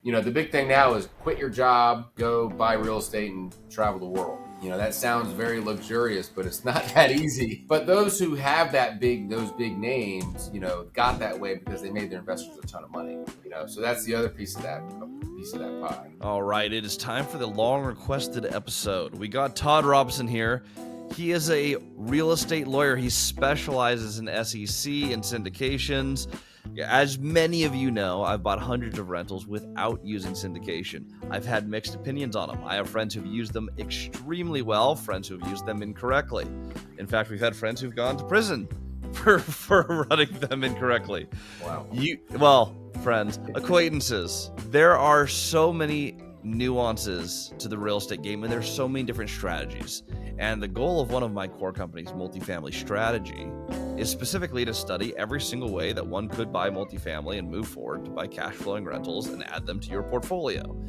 The big thing now is quit your job, go buy real estate and travel the world. That sounds very luxurious, but it's not that easy. But those who have those big names, got that way because they made their investors a ton of money. So that's the other piece of that pie. All right, it is time for the long requested episode. We got Todd Robinson here. He is a real estate lawyer. He specializes in SEC and syndications. As many of you know, I've bought hundreds of rentals without using syndication. I've had mixed opinions on them. I have friends who've used them extremely well, friends who've used them incorrectly. In fact, we've had friends who've gone to prison for running them incorrectly. Wow. Friends, acquaintances. There are so many nuances to the real estate game, and there's so many different strategies. And the goal of one of my core companies, Multifamily Strategy, is specifically to study every single way that one could buy multifamily and move forward to buy cash flowing rentals and add them to your portfolio.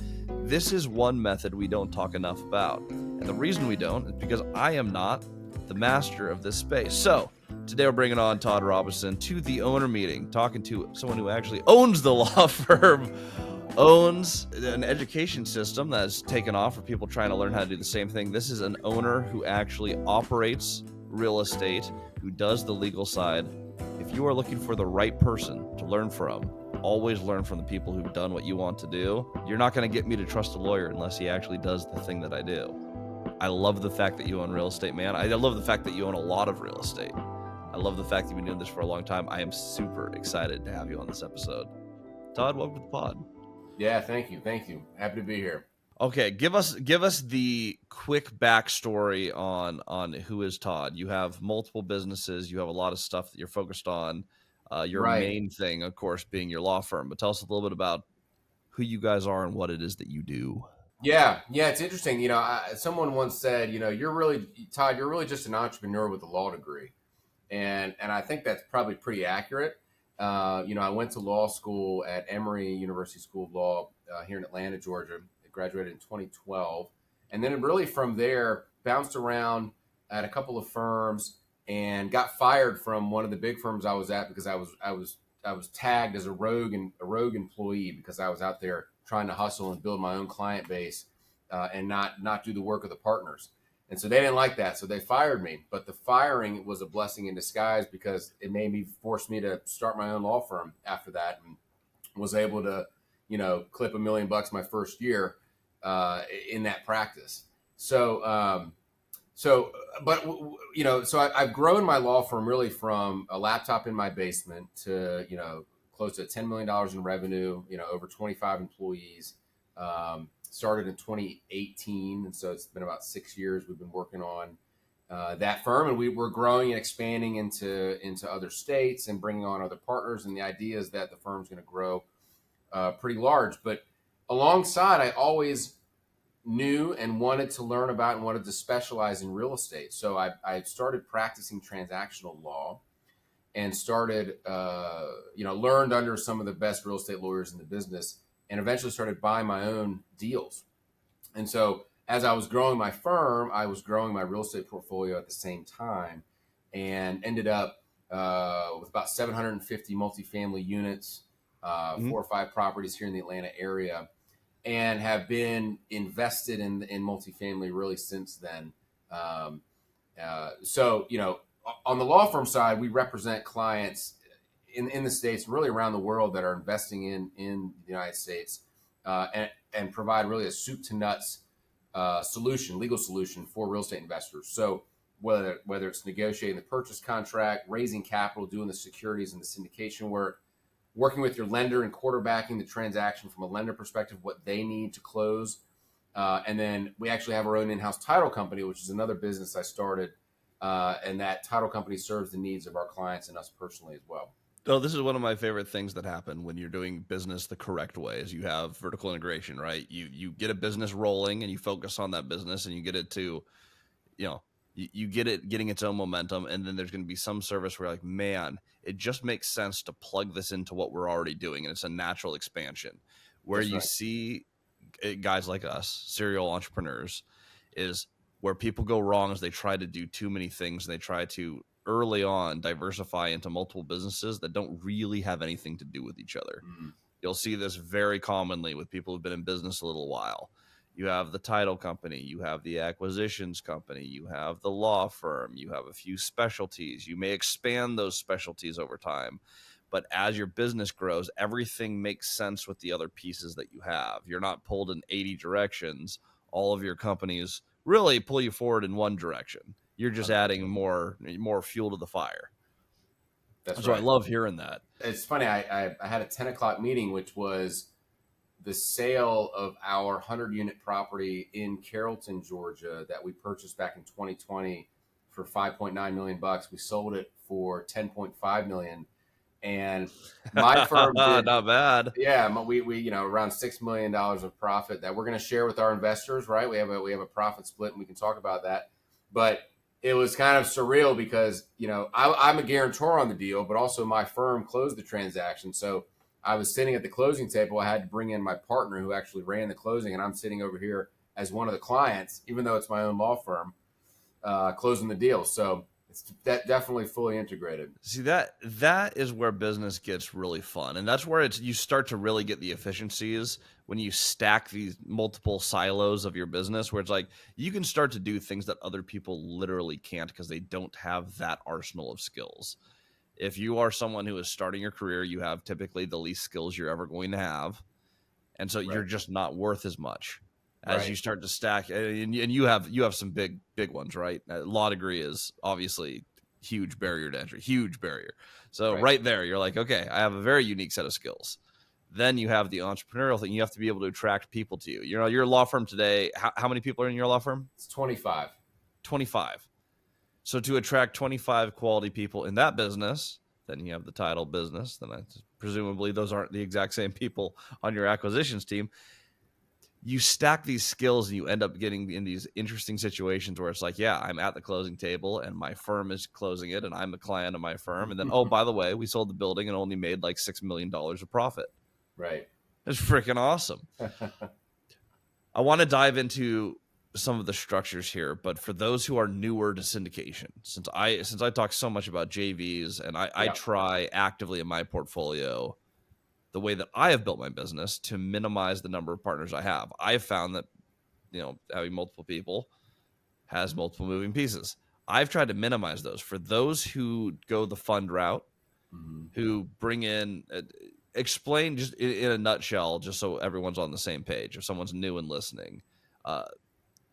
This is one method we don't talk enough about. And the reason we don't is because I am not the master of this space. So today we're bringing on Todd Robinson to the owner meeting, talking to someone who actually owns the law firm, owns an education system that has taken off for people trying to learn how to do the same thing. This is an owner who actually operates real estate, who does the legal side. If you are looking for the right person to learn from, always learn from the people who've done what you want to do. You're not going to get me to trust a lawyer unless he actually does the thing that I do. I love the fact that you own real estate, man. I love the fact that you own a lot of real estate. I love the fact that you've been doing this for a long time. I am super excited to have you on this episode. Todd, welcome to the pod. Yeah, thank you. Happy to be here. Okay, give us the quick backstory on who is Todd. You have multiple businesses. You have a lot of stuff that you're focused on. Your main thing, of course, being your law firm. But tell us a little bit about who you guys are and what it is that you do. Yeah, it's interesting. Someone once said, Todd, you're really just an entrepreneur with a law degree. And I think that's probably pretty accurate. I went to law school at Emory University School of Law here in Atlanta, Georgia. I graduated in 2012. And then really from there, bounced around at a couple of firms and got fired from one of the big firms I was at because I was tagged as a rogue employee because I was out there trying to hustle and build my own client base and not do the work of the partners. And so they didn't like that. So they fired me. But the firing was a blessing in disguise because it made me force me to start my own law firm after that, and was able to, clip $1 million my first year in that practice. So I've grown my law firm really from a laptop in my basement to, close to $10 million in revenue, over 25 employees. Started in 2018, and so it's been about 6 years we've been working on that firm, and we're growing and expanding into other states and bringing on other partners. And the idea is that the firm's going to grow pretty large. But alongside, I always knew and wanted to learn about and wanted to specialize in real estate. So I started practicing transactional law and started, learned under some of the best real estate lawyers in the business, and eventually started buying my own deals. And so as I was growing my firm, I was growing my real estate portfolio at the same time, and ended up with about 750 multifamily units, 4 or 5 properties here in the Atlanta area, and have been invested in multifamily really since then. So, on the law firm side, we represent clients in the States, really around the world, that are investing in the United States, and provide really a soup to nuts legal solution for real estate investors. So whether it's negotiating the purchase contract, raising capital, doing the securities and the syndication work, working with your lender and quarterbacking the transaction from a lender perspective, what they need to close. And then we actually have our own in-house title company, which is another business I started. And that title company serves the needs of our clients and us personally as well. Oh, this is one of my favorite things that happen when you're doing business the correct way, is you have vertical integration, right? You get a business rolling and you focus on that business and you get it to, you get it getting its own momentum. And then there's going to be some service where you're like, man, it just makes sense to plug this into what we're already doing. And it's a natural expansion where That's you right. see guys like us, serial entrepreneurs, is where people go wrong is they try to do too many things. And they try to early on diversify into multiple businesses that don't really have anything to do with each other. Mm-hmm. You'll see this very commonly with people who've been in business a little while. You have the title company, you have the acquisitions company, you have the law firm, you have a few specialties. You may expand those specialties over time, but as your business grows, everything makes sense with the other pieces that you have. You're not pulled in 80 directions. All of your companies really pull you forward in one direction. You're just 100%. adding more fuel to the fire. That's So I right. love hearing that. It's funny. I had a 10 o'clock meeting, which was the sale of our 100-unit property in Carrollton, Georgia, that we purchased back in 2020 for 5.9 million bucks. We sold it for 10.5 million, and my firm did. Not bad. Yeah, we around $6 million of profit that we're going to share with our investors. Right, we have a profit split, and we can talk about that. But it was kind of surreal because I'm a guarantor on the deal, but also my firm closed the transaction. So I was sitting at the closing table. I had to bring in my partner who actually ran the closing, and I'm sitting over here as one of the clients, even though it's my own law firm, closing the deal. So it's definitely fully integrated. See, that is where business gets really fun, and that's where you start to really get the efficiencies when you stack these multiple silos of your business, where it's like you can start to do things that other people literally can't because they don't have that arsenal of skills. If you are someone who is starting your career, you have typically the least skills you're ever going to have, and so you're just not worth as much as you start to stack. And you have some big ones, right? Law degree is obviously huge barrier to entry, huge barrier. So right there, you're like, okay, I have a very unique set of skills. Then you have the entrepreneurial thing. You have to be able to attract people to you. Your law firm today, how many people are in your law firm? It's 25. 25. So to attract 25 quality people in that business, then you have the title business. Then presumably those aren't the exact same people on your acquisitions team. You stack these skills and you end up getting in these interesting situations where it's like, yeah, I'm at the closing table and my firm is closing it and I'm the client of my firm. And then, oh, by the way, we sold the building and only made like $6 million of profit. Right. It's freaking awesome. I want to dive into some of the structures here, but for those who are newer to syndication, since I talk so much about JVs and I try actively in my portfolio, the way that I have built my business to minimize the number of partners I have. I've found that, having multiple people has multiple moving pieces. I've tried to minimize those. For those who go the fund route, who bring in, explain just in a nutshell, just so everyone's on the same page, if someone's new and listening,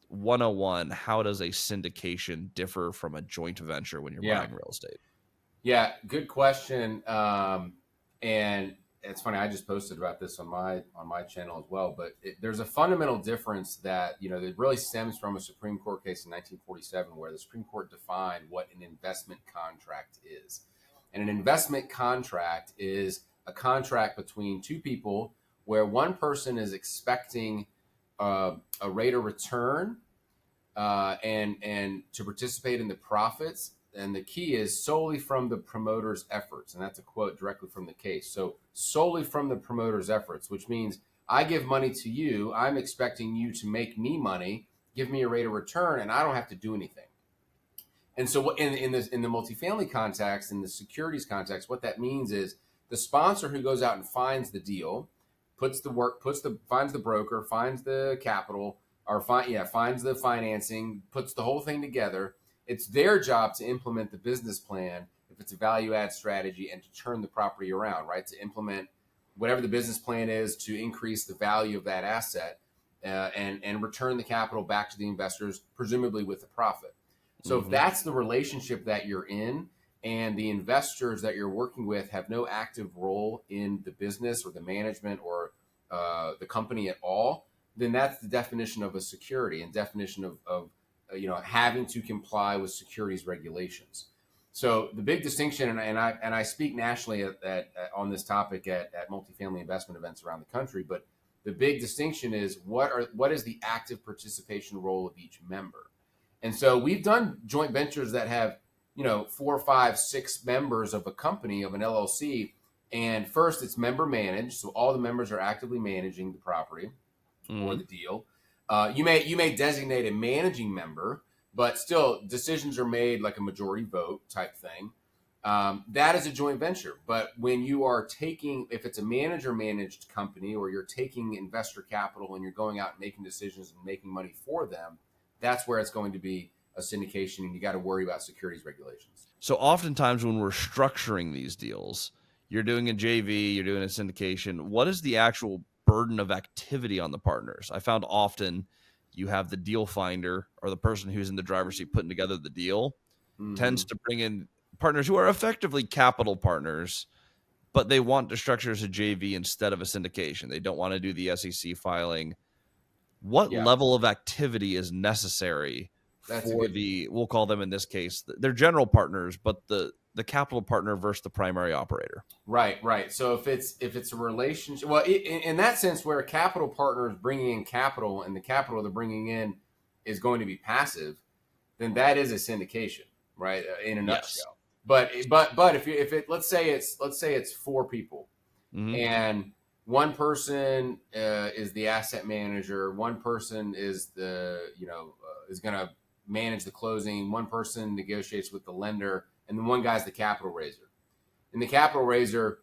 101, how does a syndication differ from a joint venture when you're buying real estate? Yeah, good question. And it's funny, I just posted about this on my channel as well, but there's a fundamental difference that that really stems from a Supreme Court case in 1947 where the Supreme Court defined what an investment contract is. And an investment contract is a contract between two people where one person is expecting a rate of return and to participate in the profits. And the key is solely from the promoter's efforts. And that's a quote directly from the case. So solely from the promoter's efforts, which means I give money to you. I'm expecting you to make me money, give me a rate of return, and I don't have to do anything. And so in the multifamily context, in the securities context, what that means is the sponsor who goes out and finds the deal, finds the broker, finds the capital, or finds the financing, puts the whole thing together. It's their job to implement the business plan if it's a value add strategy and to turn the property around, right? To implement whatever the business plan is to increase the value of that asset and return the capital back to the investors, presumably with a profit. So if that's the relationship that you're in and the investors that you're working with have no active role in the business or the management or the company at all, then that's the definition of a security and definition of having to comply with securities regulations. So the big distinction, and I speak nationally on this topic at multifamily investment events around the country, but the big distinction is what is the active participation role of each member. And so we've done joint ventures that have 4, 5, 6 members of a company, of an LLC, and first it's member managed, so all the members are actively managing the property or the deal. You may designate a managing member, but still decisions are made like a majority vote type thing. that is a joint venture. But when you are taking, if it's a manager managed company, or you're taking investor capital and you're going out and making decisions and making money for them, that's where it's going to be a syndication, and you got to worry about securities regulations. So oftentimes when we're structuring these deals, you're doing a JV, you're doing a syndication. What is the actual burden of activity on the partners? I found often you have the deal finder, or the person who's in the driver's seat putting together the deal, tends to bring in partners who are effectively capital partners, but they want to structure as a JV instead of a syndication. They don't want to do the SEC filing. What Yeah, level of activity is necessary that's a for good. the, we'll call them in this case, they're general partners, but the capital partner versus the primary operator? Right, right. So if it's a relationship, well, in that sense, where a capital partner is bringing in capital, and the capital they're bringing in is going to be passive, then that is a syndication, right? In a Yes. nutshell. But if let's say it's four people, Mm-hmm. and one person is the asset manager, one person is is going to manage the closing, one person negotiates with the lender, and then one guy's the capital raiser. And the capital raiser,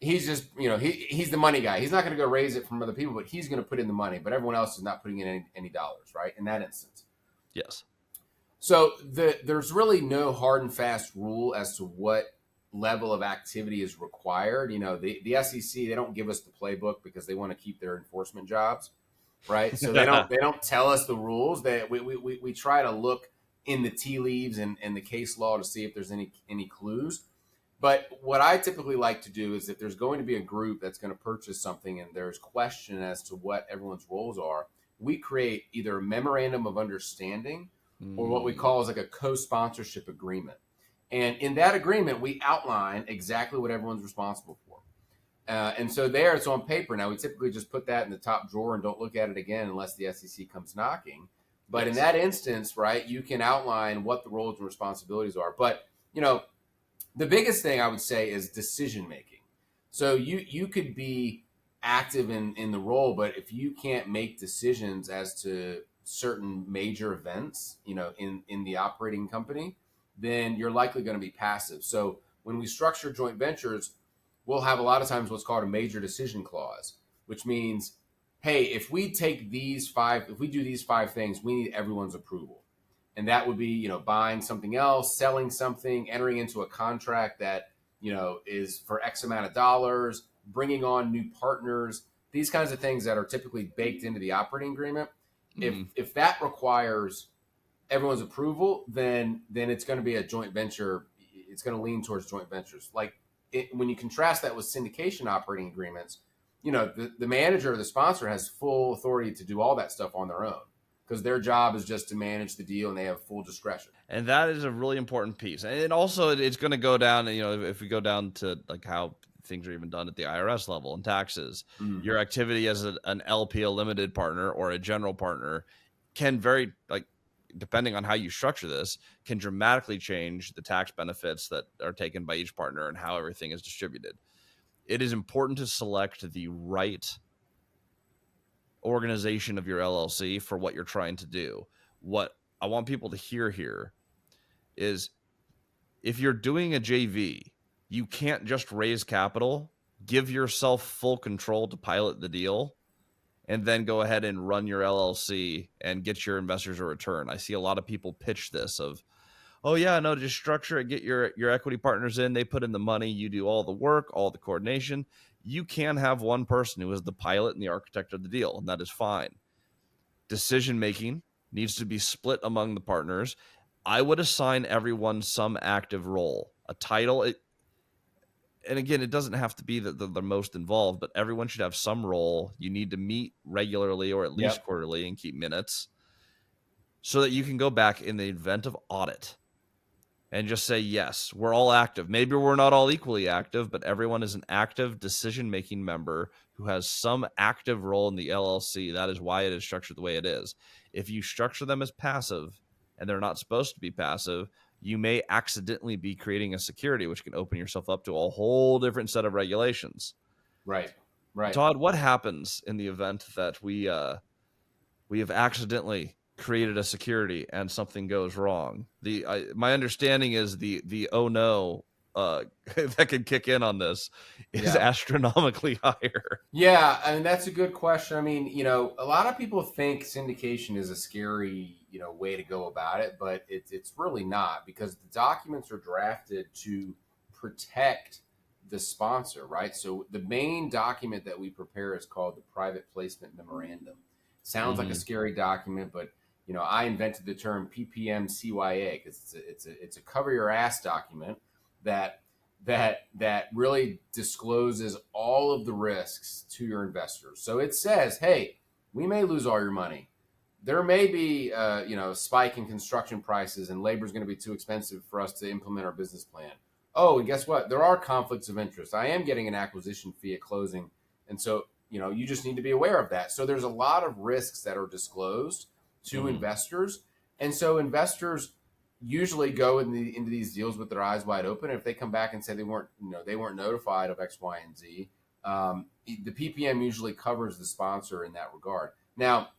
he's just he's the money guy. He's not going to go raise it from other people, but he's going to put in the money. But everyone else is not putting in any dollars, right? In that instance. Yes. So there's really no hard and fast rule as to what level of activity is required. The SEC, they don't give us the playbook because they want to keep their enforcement jobs, right? So they don't tell us the rules. We try to look in the tea leaves and the case law to see if there's any clues. But what I typically like to do is, if there's going to be a group that's going to purchase something and there's question as to what everyone's roles are, we create either a memorandum of understanding, or what we call is like a co-sponsorship agreement. And in that agreement, we outline exactly what everyone's responsible for. And so there, it's on paper. Now, we typically just put that in the top drawer and don't look at it again unless the SEC comes knocking. But in that instance, right, you can outline what the roles and responsibilities are. But, the biggest thing I would say is decision making. So you could be active in the role, but if you can't make decisions as to certain major events, in the operating company, then you're likely going to be passive. So when we structure joint ventures, we'll have a lot of times what's called a major decision clause, which means, hey, if we do these five things, we need everyone's approval. And that would be, buying something else, selling something, entering into a contract that, is for X amount of dollars, bringing on new partners, these kinds of things that are typically baked into the operating agreement. If that requires everyone's approval, then it's going to be a joint venture. It's going to lean towards joint ventures. Like when you contrast that with syndication operating agreements, the manager or the sponsor has full authority to do all that stuff on their own, because their job is just to manage the deal and they have full discretion. And that is a really important piece. And also it's going to go down, if we go down to like how things are even done at the IRS level and taxes, your activity as an LP, a limited partner, or a general partner can vary, like, depending on how you structure this, can dramatically change the tax benefits that are taken by each partner and how everything is distributed. It is important to select the right organization of your LLC for what you're trying to do. What I want people to hear here is, if you're doing a JV, you can't just raise capital, give yourself full control to pilot the deal, and then go ahead and run your LLC and get your investors a return. I see a lot of people pitch this of, oh yeah, no, just structure it, get your equity partners in, they put in the money, you do all the work, all the coordination. You can have one person who is the pilot and the architect of the deal, and that is fine. Decision making needs to be split among the partners. I would assign everyone some active role, a title. And again, it doesn't have to be the most involved, but everyone should have some role. You need to meet regularly, or at least quarterly, and keep minutes, so that you can go back in the event of audit and just say, yes, we're all active. Maybe we're not all equally active, but everyone is an active decision-making member who has some active role in the LLC. That is why it is structured the way it is. If you structure them as passive, and they're not supposed to be passive, you may accidentally be creating a security, which can open yourself up to a whole different set of regulations. Right. Todd, what happens in the event that we have accidentally created a security and something goes wrong? My understanding is the oh no that could kick in on this is Yeah. astronomically higher. Yeah, I mean that's a good question. I mean, a lot of people think syndication is a scary, way to go about it, but it's really not, because the documents are drafted to protect the sponsor, right? So the main document that we prepare is called the private placement memorandum. Sounds like a Mm-hmm. scary document, but I invented the term PPM CYA because it's a cover your ass document that really discloses all of the risks to your investors. So it says, hey, we may lose all your money. There may be a spike in construction prices, and labor is going to be too expensive for us to implement our business plan. Oh, and guess what? There are conflicts of interest. I am getting an acquisition fee at closing, and so you just need to be aware of that. So there's a lot of risks that are disclosed to Mm-hmm. investors, and so investors usually go into these deals with their eyes wide open. And if they come back and say they weren't notified of X, Y, and Z, the PPM usually covers the sponsor in that regard. Now,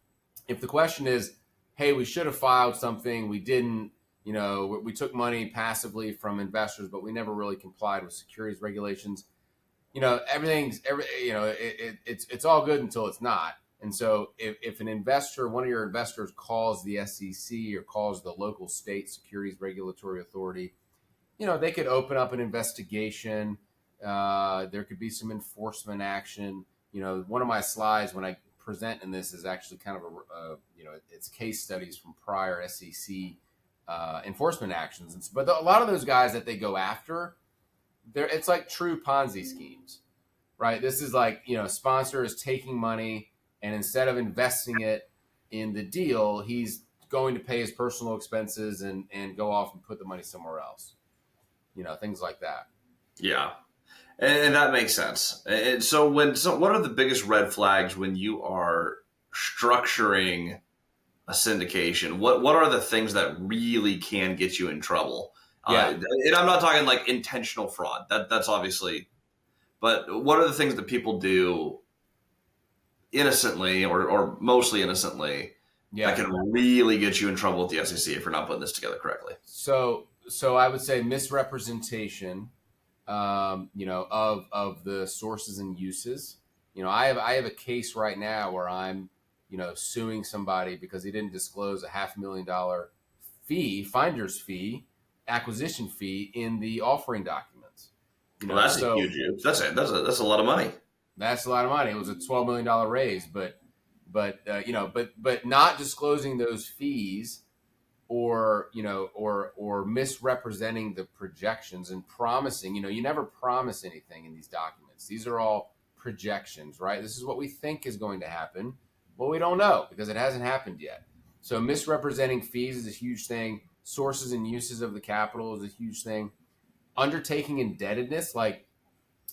if the question is, hey, we should have filed something, we didn't, we took money passively from investors, but we never really complied with securities regulations. It's all good until it's not. And so if an investor, one of your investors, calls the SEC or calls the local state securities regulatory authority, they could open up an investigation. There could be some enforcement action. One of my slides when I present in this is actually kind of it's case studies from prior SEC enforcement actions. But a lot of those guys that they go after, it's like true Ponzi schemes, right? This is like, sponsor is taking money, and instead of investing it in the deal, he's going to pay his personal expenses and go off and put the money somewhere else. Things like that. Yeah. And that makes sense. And so what are the biggest red flags when you are structuring a syndication? What are the things that really can get you in trouble? Yeah. And I'm not talking like intentional fraud. That's obviously, but what are the things that people do innocently or mostly innocently that can really get you in trouble with the SEC if you're not putting this together correctly? So I would say misrepresentation, of the sources and uses. I have a case right now where I'm, suing somebody because he didn't disclose a $500,000 fee, finder's fee, acquisition fee in the offering documents. Well, that's a huge. That's a lot of money. That's a lot of money. It was a $12 million raise, but not disclosing those fees, or misrepresenting the projections and promising, you never promise anything in these documents. These are all projections, right? This is what we think is going to happen. Well, we don't know because it hasn't happened yet. So misrepresenting fees is a huge thing. Sources and uses of the capital is a huge thing. Undertaking indebtedness, like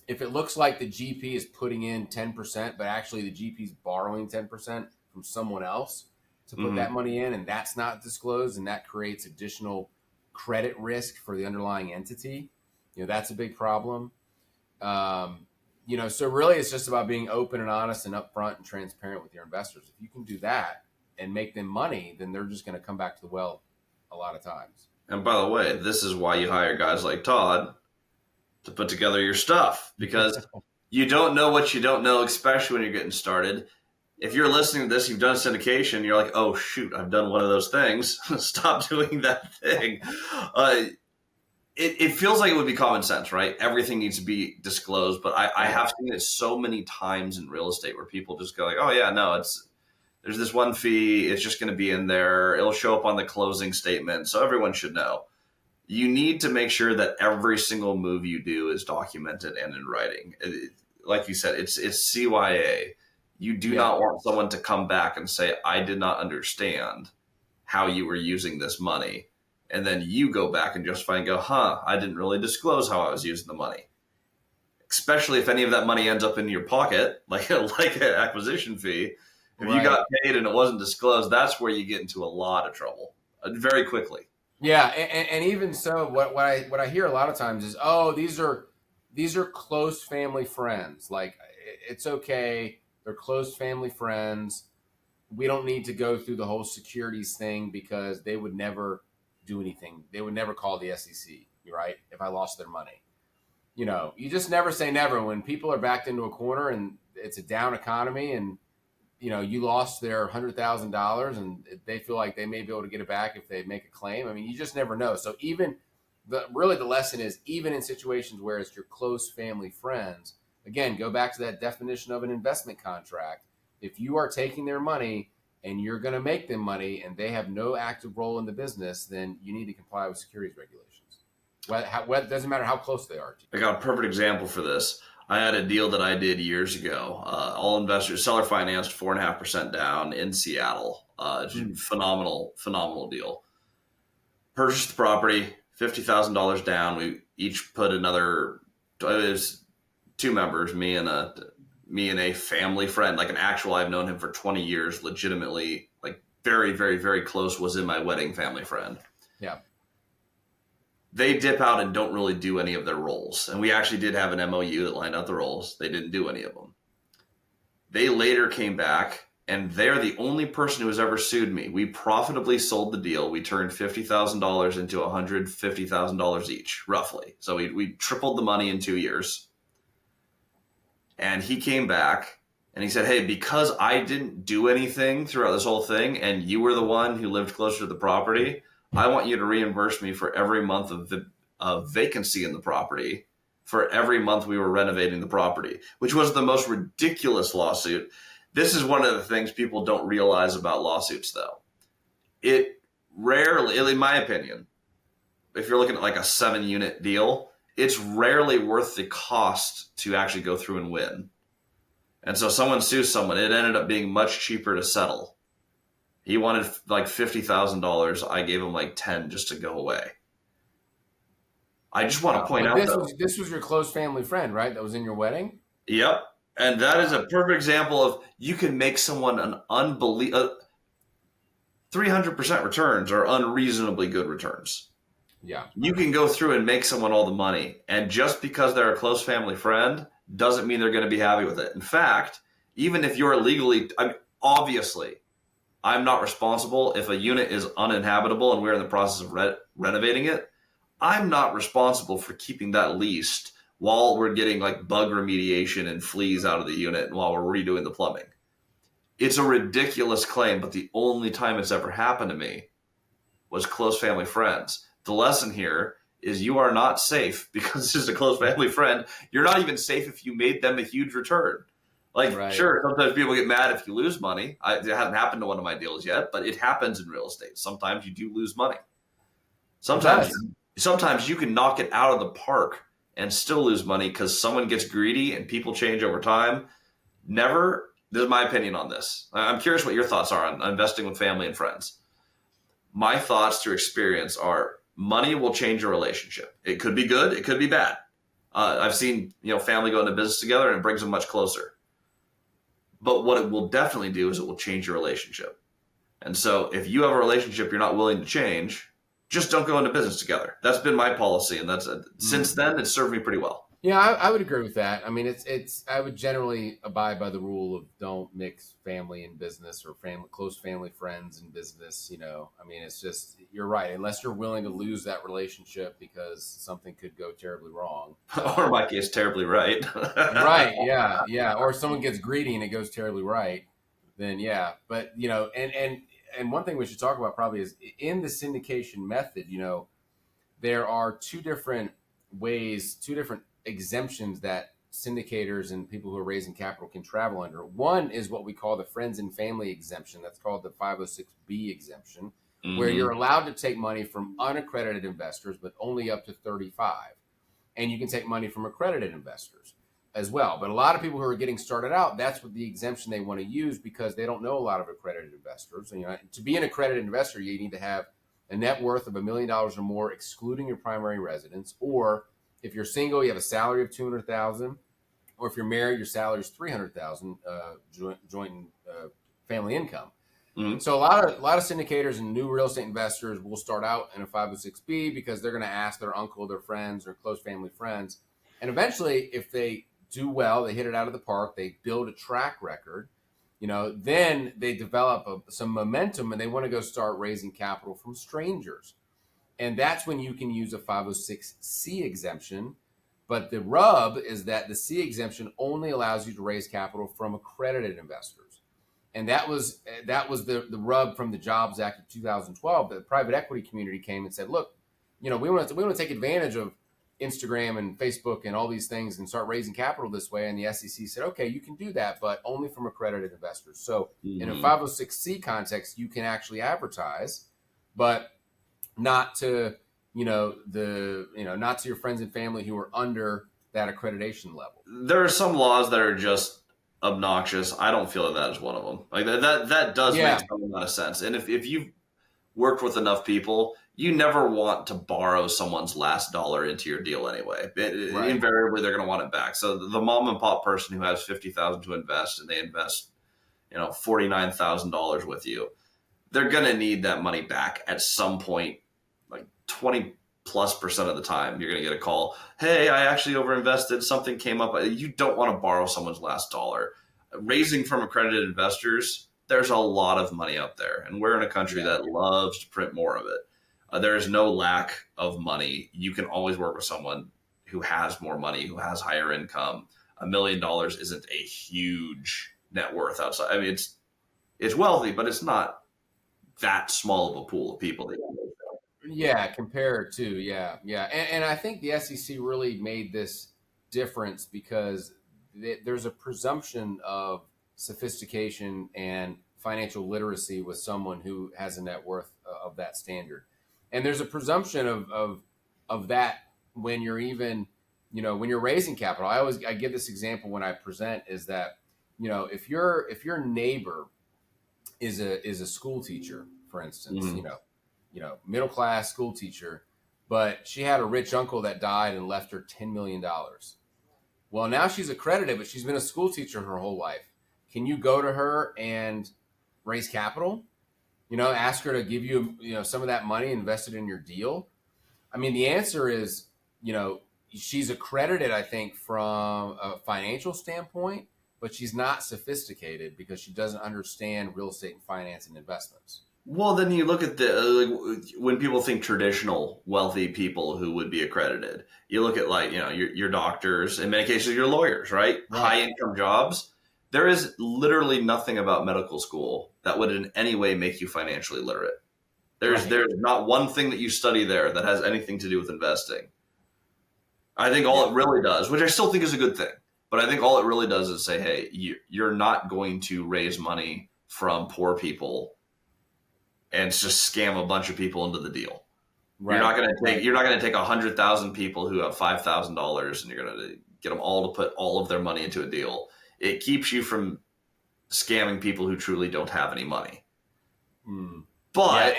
if it looks like the GP is putting in 10%, but actually the GP is borrowing 10% from someone else to put that money in, and that's not disclosed, and that creates additional credit risk for the underlying entity. That's a big problem. So really it's just about being open and honest and upfront and transparent with your investors. If you can do that and make them money, then they're just going to come back to the well a lot of times. And by the way, this is why you hire guys like Todd to put together your stuff, because you don't know what you don't know, especially when you're getting started. If you're listening to this, you've done syndication, you're like, oh, shoot, I've done one of those things. Stop doing that thing. It feels like it would be common sense, right? Everything needs to be disclosed. But I have seen it so many times in real estate where people just go like, oh, yeah, no, there's this one fee. It's just going to be in there. It'll show up on the closing statement. So everyone should know. You need to make sure that every single move you do is documented and in writing. Like you said, it's CYA. You do not want someone to come back and say, I did not understand how you were using this money. And then you go back and justify and go, I didn't really disclose how I was using the money. Especially if any of that money ends up in your pocket, like an acquisition fee. If you got paid and it wasn't disclosed, that's where you get into a lot of trouble very quickly. Yeah, and even so, what I hear a lot of times is, oh, these are close family friends. Like, it's okay. They're close family friends. We don't need to go through the whole securities thing because they would never do anything. They would never call the SEC, right? If I lost their money. you just never say never when people are backed into a corner and it's a down economy and, you lost their $100,000 and they feel like they may be able to get it back if they make a claim. I mean, you just never know. So even the lesson is even in situations where it's your close family friends, again, go back to that definition of an investment contract. If you are taking their money and you're going to make them money and they have no active role in the business, then you need to comply with securities regulations. It doesn't matter how close they are to you. I got a perfect example for this. I had a deal that I did years ago. All investors, seller financed 4.5% down in Seattle. Phenomenal deal. Purchased the property, $50,000 down. We each put another. It was two members, me and a family friend, like an actual. I've known him for 20 years, legitimately, like very, very, very close. Was in my wedding family friend. Yeah. They dip out and don't really do any of their roles. And we actually did have an MOU that lined out the roles. They didn't do any of them. They later came back, and they're the only person who has ever sued me. We profitably sold the deal. We turned $50,000 into $150,000 each, roughly. So we tripled the money in 2 years. And he came back, and he said, hey, because I didn't do anything throughout this whole thing, and you were the one who lived closer to the property, I want you to reimburse me for every month of vacancy in the property for every month we were renovating the property, which was the most ridiculous lawsuit. This is one of the things people don't realize about lawsuits, though. It rarely, in my opinion, if you're looking at like a 7-unit deal, it's rarely worth the cost to actually go through and win. And so someone sues someone. It ended up being much cheaper to settle. He wanted like $50,000. I gave him like 10 just to go away. I just want to point out this was your close family friend, right? That was in your wedding? Yep. And that is a perfect example of you can make someone an 300% returns are unreasonably good returns. Yeah. You can go through and make someone all the money. And just because they're a close family friend doesn't mean they're going to be happy with it. In fact, even if you're legally, obviously, I'm not responsible if a unit is uninhabitable and we're in the process of renovating it. I'm not responsible for keeping that leased while we're getting like bug remediation and fleas out of the unit and while we're redoing the plumbing. It's a ridiculous claim, but the only time it's ever happened to me was close family friends. The lesson here is you are not safe because this is a close family friend. You're not even safe if you made them a huge return. Like, right. Sure, sometimes people get mad if you lose money. It hasn't happened to one of my deals yet, but it happens in real estate. Sometimes you do lose money. Sometimes you can knock it out of the park and still lose money because someone gets greedy and people change over time. This is my opinion on this. I'm curious what your thoughts are on investing with family and friends. My thoughts through experience are money will change a relationship. It could be good. It could be bad. I've seen family go into business together and it brings them much closer. But what it will definitely do is it will change your relationship. And so if you have a relationship you're not willing to change, just don't go into business together. That's been my policy. And since then, it's served me pretty well. Yeah, I would agree with that. I mean, I would generally abide by the rule of don't mix family and business or close family friends and business. I mean, it's just, you're right. Unless you're willing to lose that relationship because something could go terribly wrong. Or in my case, terribly right. Right. Yeah. Or someone gets greedy and it goes terribly right. Then yeah. But, and one thing we should talk about probably is in the syndication method, there are two different exemptions that syndicators and people who are raising capital can travel under. One is what we call the friends and family exemption. That's called the 506B exemption, where you're allowed to take money from unaccredited investors, but only up to 35. And you can take money from accredited investors as well. But a lot of people who are getting started out, that's what the exemption they want to use because they don't know a lot of accredited investors. And, to be an accredited investor, you need to have a net worth of $1 million or more, excluding your primary residence, or if you're single, you have a salary of $200,000, or if you're married, your salary is $300,000 joint family income. Mm-hmm. So a lot of syndicators and new real estate investors will start out in a 506B because they're going to ask their uncle, their friends, or close family friends, and eventually, if they do well, they hit it out of the park, they build a track record. Then they develop some momentum, and they want to go start raising capital from strangers. And that's when you can use a 506C exemption But the rub is that the C exemption only allows you to raise capital from accredited investors. And that was the rub from the Jobs Act of 2012. The private equity community came and said, look, we want to take advantage of Instagram and Facebook and all these things and start raising capital this way. And the SEC said, okay, you can do that, but only from accredited investors. So in a 506C context, you can actually advertise, but not to not to your friends and family who are under that accreditation level. There are some laws that are just obnoxious. I don't feel that is one of them. Like that does make some amount of sense. And if you've worked with enough people, you never want to borrow someone's last dollar into your deal anyway. Right. Invariably, they're going to want it back. So the mom and pop person who has $50,000 to invest and they invest, $49,000 with you, they're going to need that money back at some point. Like 20+% of the time, you're going to get a call. Hey, I actually overinvested. Something came up. You don't want to borrow someone's last dollar. Raising from accredited investors, there's a lot of money out there. And we're in a country that loves to print more of it. There is no lack of money. You can always work with someone who has more money, who has higher income. $1 million isn't a huge net worth outside. I mean, it's wealthy, but it's not that small of a pool of people that compared to and I think the SEC really made this difference because there's a presumption of sophistication and financial literacy with someone who has a net worth of that standard, and there's a presumption of that when you're even when you're raising capital. I give this example when I present is that if your neighbor is a school teacher, for instance, middle class school teacher, but she had a rich uncle that died and left her $10 million. Well, now she's accredited, but she's been a school teacher her whole life. Can you go to her and raise capital? Ask her to give you, some of that money invested in your deal. I mean, the answer is, she's accredited, I think, from a financial standpoint, but she's not sophisticated because she doesn't understand real estate and finance and investments. Well, then you look at when people think traditional wealthy people who would be accredited, you look at your doctors, in many cases your lawyers, right? High income jobs. There is literally nothing about medical school that would in any way make you financially literate. There's not one thing that you study there that has anything to do with investing. I think all it really does, which I still think is a good thing, but I think all it really does is say, hey, you're not going to raise money from poor people and just scam a bunch of people into the deal. Right. You're not going to take 100,000 people who have $5,000 and you're going to get them all to put all of their money into a deal. It keeps you from scamming people who truly don't have any money. But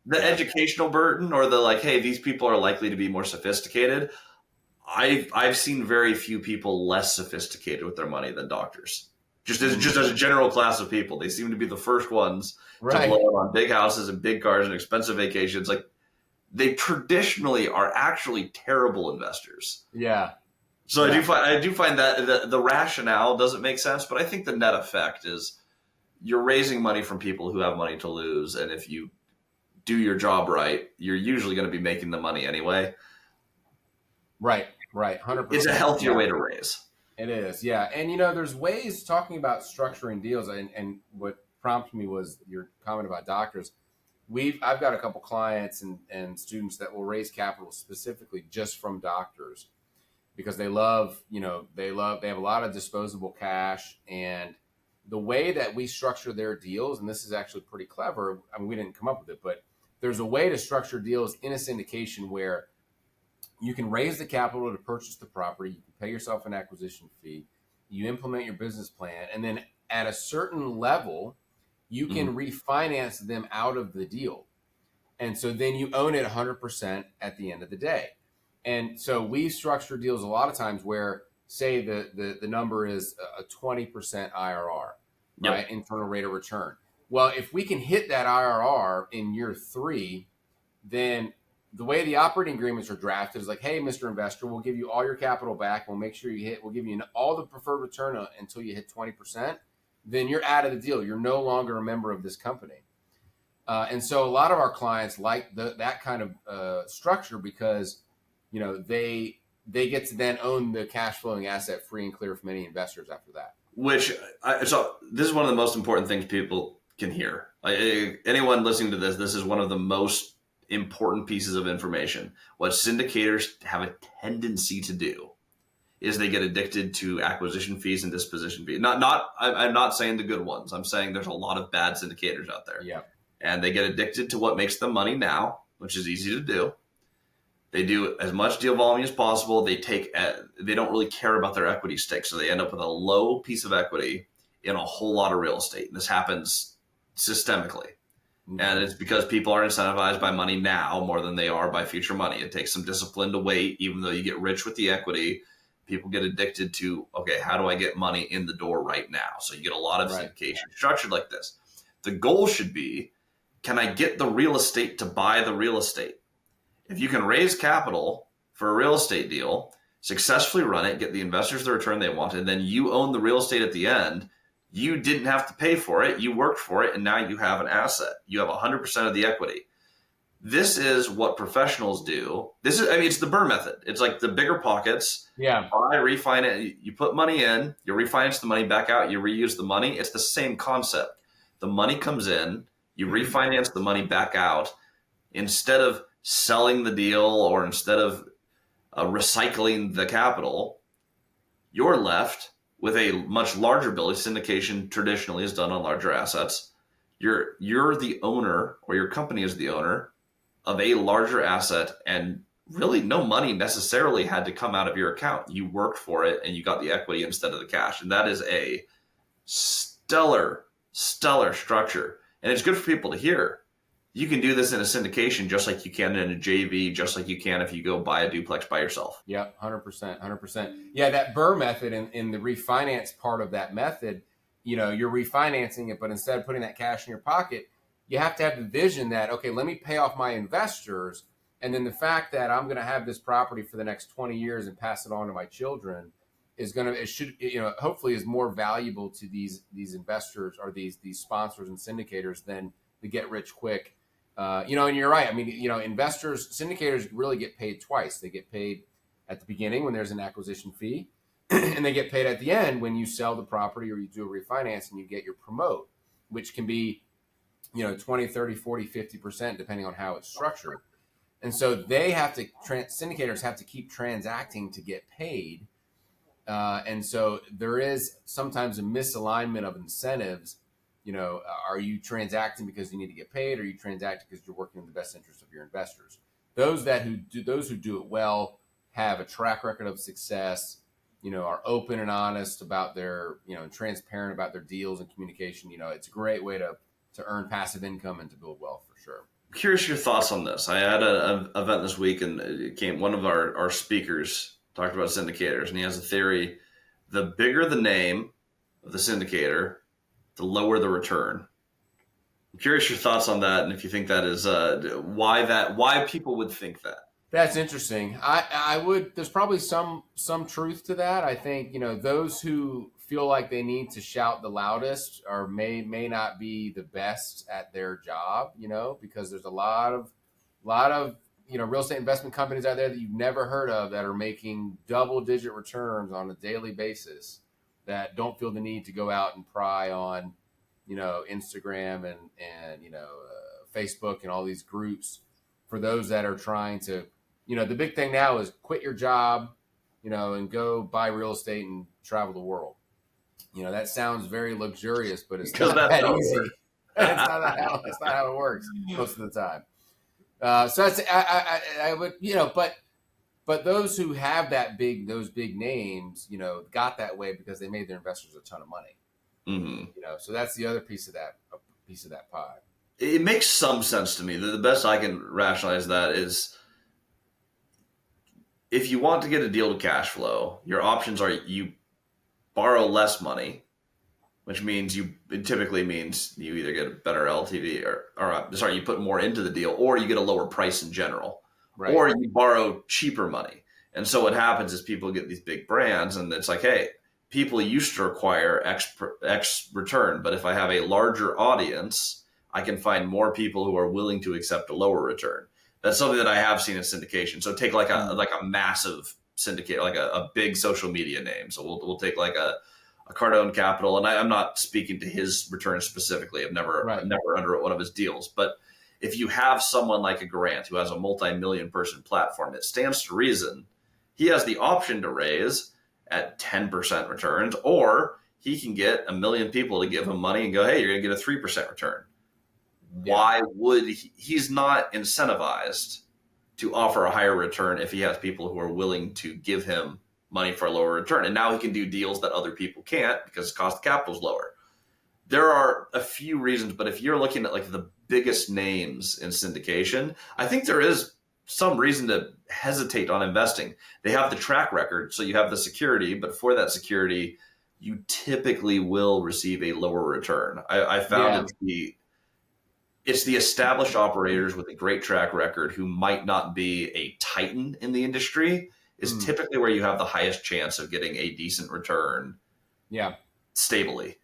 the educational burden or the hey, these people are likely to be more sophisticated. I've seen very few people less sophisticated with their money than doctors. Just as a general class of people, they seem to be the first ones to blow it on big houses and big cars and expensive vacations. Like they traditionally are actually terrible investors. Yeah. So I do find that the rationale doesn't make sense, but I think the net effect is you're raising money from people who have money to lose, and if you do your job right, you're usually going to be making the money anyway. Right, 100%. It's a healthier way to raise. It is, yeah. And, there's ways talking about structuring deals. And what prompted me was your comment about doctors. I've got a couple clients and students that will raise capital specifically just from doctors because they have a lot of disposable cash. And the way that we structure their deals, and this is actually pretty clever. I mean, we didn't come up with it, but there's a way to structure deals in a syndication where you can raise the capital to purchase the property. You can pay yourself an acquisition fee. You implement your business plan. And then at a certain level, you can refinance them out of the deal. And so then you own it 100% at the end of the day. And so we structure deals a lot of times where, say, the number is a 20% IRR, right? Internal rate of return. Well, if we can hit that IRR in year 3, then the way the operating agreements are drafted is like, hey, Mr. Investor, we'll give you all your capital back. We'll make sure we'll give you all the preferred return until you hit 20%. Then you're out of the deal. You're no longer a member of this company. And so a lot of our clients like that kind of structure because, they they get to then own the cash flowing asset free and clear from any investors after that. So this is one of the most important things people can hear. Anyone listening to this is one of the most important pieces of information. What syndicators have a tendency to do is they get addicted to acquisition fees and disposition fees. I'm not saying the good ones. I'm saying there's a lot of bad syndicators out there. Yeah. And they get addicted to what makes them money now, which is easy to do. They do as much deal volume as possible. They don't really care about their equity stake. So they end up with a low piece of equity in a whole lot of real estate. And this happens systemically. Mm-hmm. And it's because people are incentivized by money now more than they are by future money. It takes some discipline to wait, even though you get rich with the equity. People get addicted to, okay, how do I get money in the door right now? So you get a lot of syndication structured like this. The goal should be, can I get the real estate to buy the real estate? If you can raise capital for a real estate deal, successfully run it, get the investors the return they want, and then you own the real estate at the end, you didn't have to pay for it. You worked for it, and now you have an asset. You have 100% of the equity. This is what professionals do. It's the Burr method. It's like the bigger pockets. Yeah. Buy, refinance. You put money in, you refinance the money back out, you reuse the money. It's the same concept. The money comes in, you refinance the money back out. Instead of selling the deal or instead of recycling the capital, you're left with a much larger building. Syndication traditionally is done on larger assets. You're the owner, or your company is the owner of a larger asset, and really no money necessarily had to come out of your account. You worked for it and you got the equity instead of the cash. And that is a stellar structure. And it's good for people to hear. You can do this in a syndication just like you can in a JV, just like you can if you go buy a duplex by yourself. Yeah, 100%. Yeah, that Burr method in the refinance part of that method, you're refinancing it, but instead of putting that cash in your pocket, you have to have the vision that, okay, let me pay off my investors. And then the fact that I'm going to have this property for the next 20 years and pass it on to my children hopefully is more valuable to these investors or these sponsors and syndicators than the get rich quick. And you're right. I mean, syndicators really get paid twice. They get paid at the beginning when there's an acquisition fee, and they get paid at the end when you sell the property or you do a refinance and you get your promote, which can be, 20, 30, 40, 50%, depending on how it's structured. And so they have to, syndicators have to keep transacting to get paid. And so there is sometimes a misalignment of incentives. Are you transacting because you need to get paid, or are you transacting because you're working in the best interest of your investors? Those who do it well have a track record of success, are open and honest about their, transparent about their deals and communication. It's a great way to earn passive income and to build wealth for sure. Curious your thoughts on this. I had an event this week, and one of our speakers talked about syndicators, and he has a theory: the bigger the name of the syndicator, the lower the return. I'm curious your thoughts on that, and if you think that is why people would think that. That's interesting. I would. There's probably some truth to that. I think those who feel like they need to shout the loudest or may not be the best at their job. Because there's a lot of real estate investment companies out there that you've never heard of that are making double-digit returns on a daily basis that don't feel the need to go out and pry on, Instagram and Facebook and all these groups for those that are trying to, the big thing now is quit your job, and go buy real estate and travel the world. That sounds very luxurious, but it's not that easy. That's not how it works most of the time. So that's, I would, but those who have those big names, got that way because they made their investors a ton of money. Mm-hmm. So that's the other piece of that pie. It makes some sense to me. The best I can rationalize that is, if you want to get a deal to cash flow, your options are you borrow less money, which means it typically means you either get a better LTV or you put more into the deal, or you get a lower price in general, right? Or you borrow cheaper money. And so what happens is people get these big brands, and it's like, hey, people used to require X return, but if I have a larger audience, I can find more people who are willing to accept a lower return. That's something that I have seen in syndication. So take like a massive syndicate, like a big social media name. So we'll take like a Cardone Capital, and I'm not speaking to his returns specifically. I've never underwrote one of his deals, but if you have someone like a Grant who has a multi-million person platform, it stands to reason he has the option to raise at 10% returns, or he can get 1 million people to give him money and go, hey, you're going to get a 3% return. Yeah. Why would he's not incentivized to offer a higher return if he has people who are willing to give him money for a lower return? And now he can do deals that other people can't because the cost of capital is lower. There are a few reasons, but if you're looking at like the biggest names in syndication, I think there is some reason to hesitate on investing. They have the track record, so you have the security, but for that security, you typically will receive a lower return. I found it's the established operators with a great track record who might not be a titan in the industry is typically where you have the highest chance of getting a decent return. Yeah. Stably.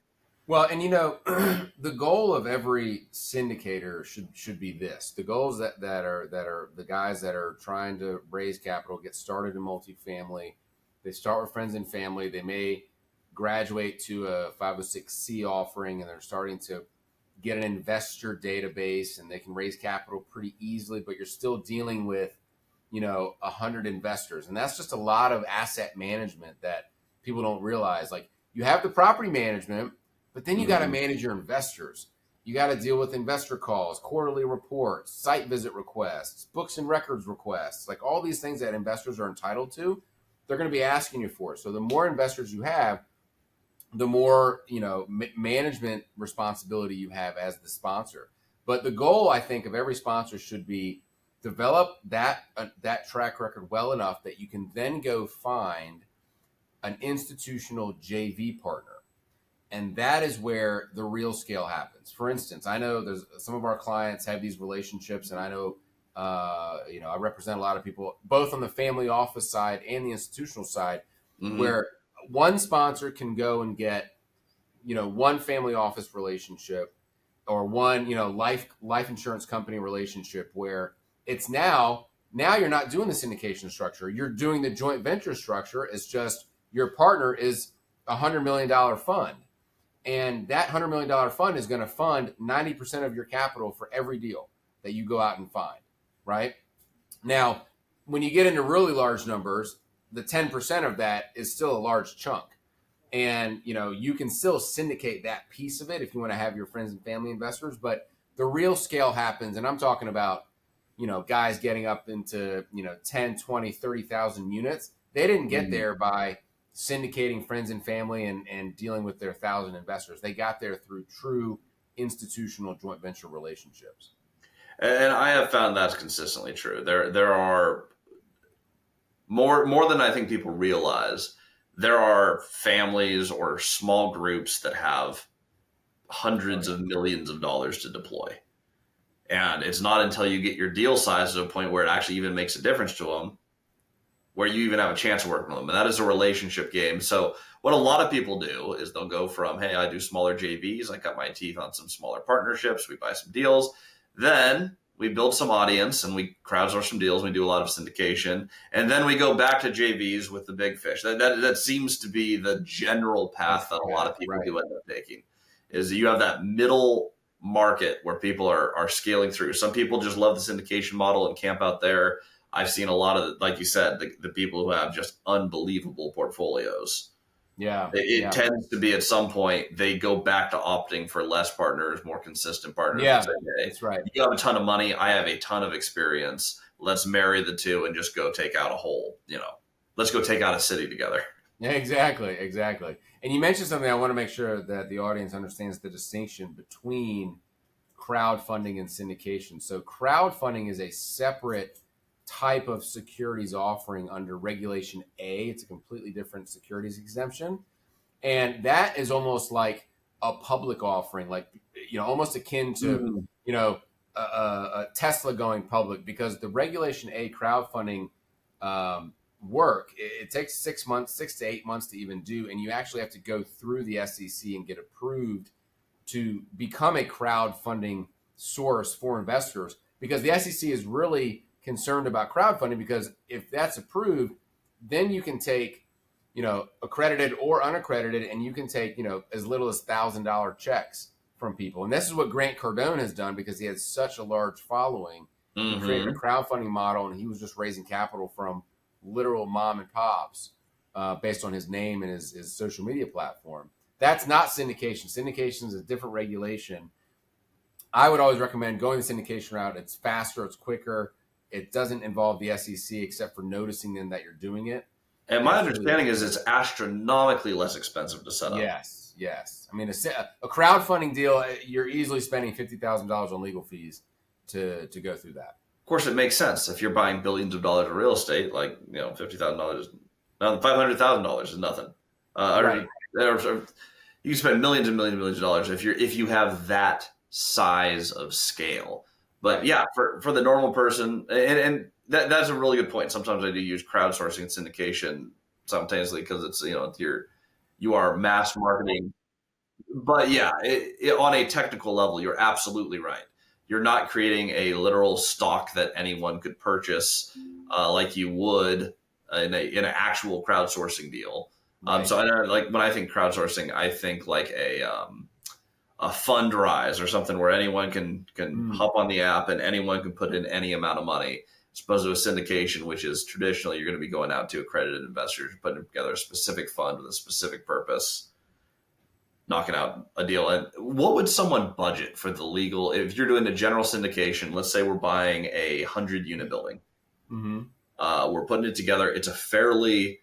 Well, and the goal of every syndicator should be this. The goals that are the guys that are trying to raise capital, get started in multifamily. They start with friends and family. They may graduate to a 506C offering, and they're starting to get an investor database, and they can raise capital pretty easily, but you're still dealing with 100 investors, and that's just a lot of asset management that people don't realize. Like, you have the property management, but then you got to manage your investors. You got to deal with investor calls, quarterly reports, site visit requests, books and records requests, like all these things that investors are entitled to, they're going to be asking you for. So the more investors you have, the more, management responsibility you have as the sponsor. But the goal, I think, of every sponsor should be develop that track record well enough that you can then go find an institutional JV partner. And that is where the real scale happens. For instance, I know there's some of our clients have these relationships, and I know, I represent a lot of people, both on the family office side and the institutional side, where one sponsor can go and get, one family office relationship or one, life insurance company relationship where it's now you're not doing the syndication structure. You're doing the joint venture structure. It's just your partner is $100 million fund. And that $100 million fund is going to fund 90% of your capital for every deal that you go out and find, right? Now, when you get into really large numbers, the 10% of that is still a large chunk. And, you can still syndicate that piece of it if you want to have your friends and family investors. But the real scale happens, and I'm talking about, guys getting up into, 10, 20, 30,000 units. They didn't get there by syndicating friends and family and dealing with their 1,000 investors. They got there through true institutional joint venture relationships. And I have found that's consistently true. There are more than I think people realize. There are families or small groups that have hundreds of millions of dollars to deploy. And it's not until you get your deal size to a point where it actually even makes a difference to them, where you even have a chance of working with them. And that is a relationship game. So what a lot of people do is they'll go from, hey, I do smaller JVs. I cut my teeth on some smaller partnerships. We buy some deals. Then we build some audience and we crowdsource some deals. We do a lot of syndication. And then we go back to JVs with the big fish. That seems to be the general path that a lot of people do end up taking, is you have that middle market where people are scaling through. Some people just love the syndication model and camp out there. I've seen a lot of, like you said, the people who have just unbelievable portfolios. Yeah. It tends to be at some point they go back to opting for less partners, more consistent partners. Yeah, say, hey, that's right. You have a ton of money. I have a ton of experience. Let's marry the two and just go take out let's go take out a city together. Yeah, exactly. And you mentioned something I want to make sure that the audience understands the distinction between crowdfunding and syndication. So crowdfunding is a separate type of securities offering under Regulation A. It's a completely different securities exemption. And that is almost like a public offering, like, almost akin to, a Tesla going public, because the Regulation A crowdfunding work, it takes 6 to 8 months to even do. And you actually have to go through the SEC and get approved to become a crowdfunding source for investors, because the SEC is really concerned about crowdfunding, because if that's approved, then you can take, accredited or unaccredited, and you can take, as little as $1,000 checks from people. And this is what Grant Cardone has done because he has such a large following. He created a crowdfunding model, and he was just raising capital from literal mom and pops based on his name and his social media platform. That's not syndication. Syndication is a different regulation. I would always recommend going the syndication route. It's faster, it's quicker. It doesn't involve the SEC except for noticing them that you're doing it. And my understanding is it's astronomically less expensive to set up. Yes. I mean, a crowdfunding deal, you're easily spending $50,000 on legal fees to go through that. Of course, it makes sense if you're buying billions of dollars of real estate. Like, $50,000, $500,000 is nothing. Right. You can spend millions and millions and millions of dollars if you have that size of scale. But yeah, for the normal person, and that's a really good point. Sometimes I do use crowdsourcing and syndication simultaneously because it's you are mass marketing. But yeah, on a technical level, you're absolutely right. You're not creating a literal stock that anyone could purchase like you would in an actual crowdsourcing deal. Right. So I know, like when I think crowdsourcing, I think like a Fundrise or something where anyone can hop on the app and anyone can put in any amount of money, as opposed to a syndication, which is traditionally you're going to be going out to accredited investors, putting together a specific fund with a specific purpose, knocking out a deal. And what would someone budget for the legal, if you're doing a general syndication? Let's say we're buying a 100-unit building. We're putting it together. It's a fairly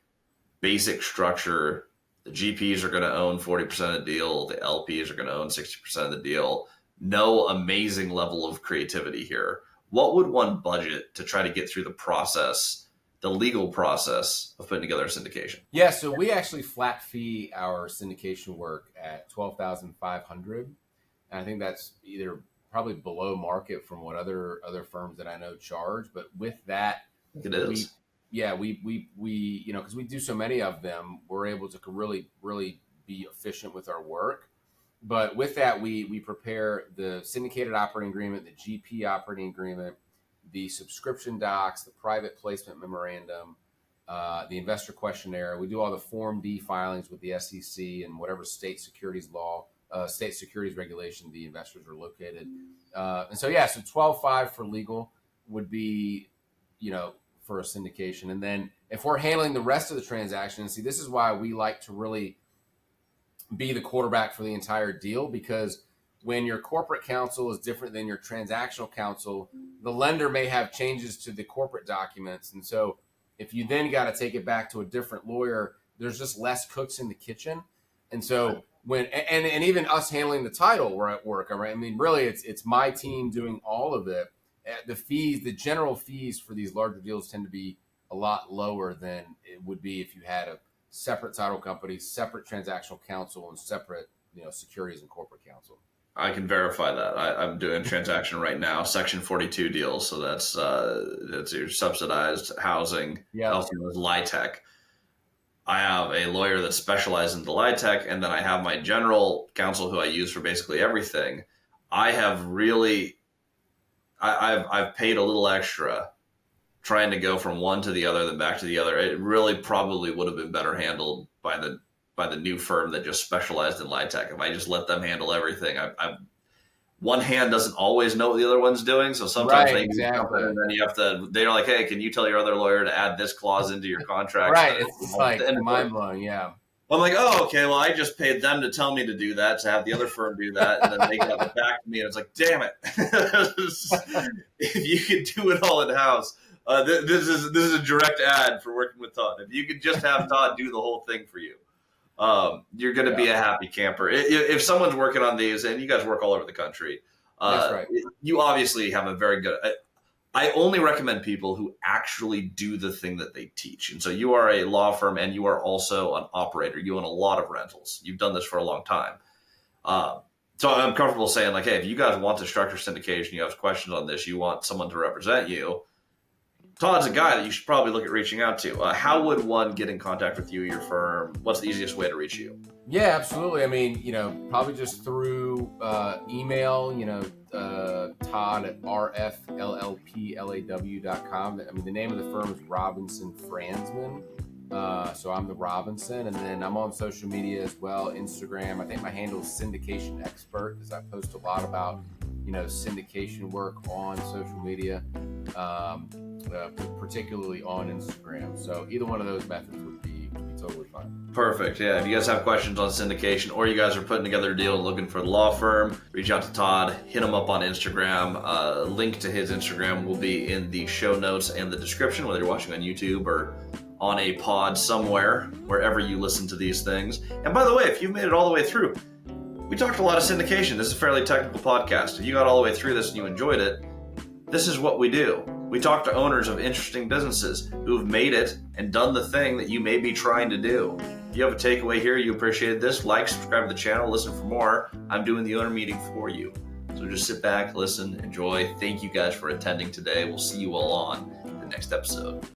basic structure. The GPs are going to own 40% of the deal. The LPs are going to own 60% of the deal. No amazing level of creativity here. What would one budget to try to get through the process, the legal process of putting together a syndication? Yeah, so we actually flat fee our syndication work at $12,500, and I think that's either probably below market from what other firms that I know charge. But with that, it is. We because we do so many of them, we're able to really be efficient with our work. But with that, we prepare the syndicated operating agreement, the GP operating agreement, the subscription docs, the private placement memorandum, the investor questionnaire. We do all the Form D filings with the SEC and whatever state securities regulation the investors are located. And so 12.5 for legal would be, for a syndication. And then if we're handling the rest of the transaction, and see, this is why we like to really be the quarterback for the entire deal, because when your corporate counsel is different than your transactional counsel, the lender may have changes to the corporate documents. And so if you then got to take it back to a different lawyer, there's just less cooks in the kitchen. And so and even us handling the title, we're at work. Right? I mean, really, it's my team doing all of it. The general fees for these larger deals tend to be a lot lower than it would be if you had a separate title company, separate transactional counsel, and separate, securities and corporate counsel. I can verify that. I'm doing transaction right now, Section 42 deals. So that's your subsidized housing, also known as LIHTC. I have a lawyer that specializes in the LIHTC, and then I have my general counsel who I use for basically everything. I've paid a little extra trying to go from one to the other, then back to the other. It really probably would have been better handled by the new firm that just specialized in LIHTC. If I just let them handle everything, one hand doesn't always know what the other one's doing. So sometimes they do something, and then they're like, hey, can you tell your other lawyer to add this clause into your contract? Right. It's like mind blowing. Yeah. I'm like, oh, okay, well, I just paid them to tell me to do that, to have the other firm do that, and then they got it back to me, and it's like, damn it. If you could do it all in-house, this is a direct ad for working with Todd. If you could just have Todd do the whole thing for you, you're going to be a happy camper. If someone's working on these, and you guys work all over the country, that's right. You obviously have a very good... I only recommend people who actually do the thing that they teach. And so you are a law firm and you are also an operator. You own a lot of rentals. You've done this for a long time. So I'm comfortable saying, like, hey, if you guys want to structure syndication, you have questions on this, you want someone to represent you, Todd's a guy that you should probably look at reaching out to. How would one get in contact with you, your firm? What's the easiest way to reach you? Yeah, absolutely. I mean, probably just through email, Todd at rfllplaw.com. I mean, the name of the firm is Robinson Franzman. So I'm the Robinson, and then I'm on social media as well. Instagram. I think my handle is Syndication Expert, because I post a lot about syndication work on social media, particularly on Instagram. So either one of those methods would be totally fine. Perfect. Yeah. If you guys have questions on syndication, or you guys are putting together a deal and looking for the law firm, reach out to Todd, hit him up on Instagram. Link to his Instagram will be in the show notes and the description, whether you're watching on YouTube or on a pod somewhere, wherever you listen to these things. And by the way, if you've made it all the way through, we talked a lot of syndication. This is a fairly technical podcast. If you got all the way through this and you enjoyed it, this is what we do. We talk to owners of interesting businesses who've made it and done the thing that you may be trying to do. If you have a takeaway here, you appreciated this, like, subscribe to the channel, listen for more. I'm doing the owner meeting for you. So just sit back, listen, enjoy. Thank you guys for attending today. We'll see you all on the next episode.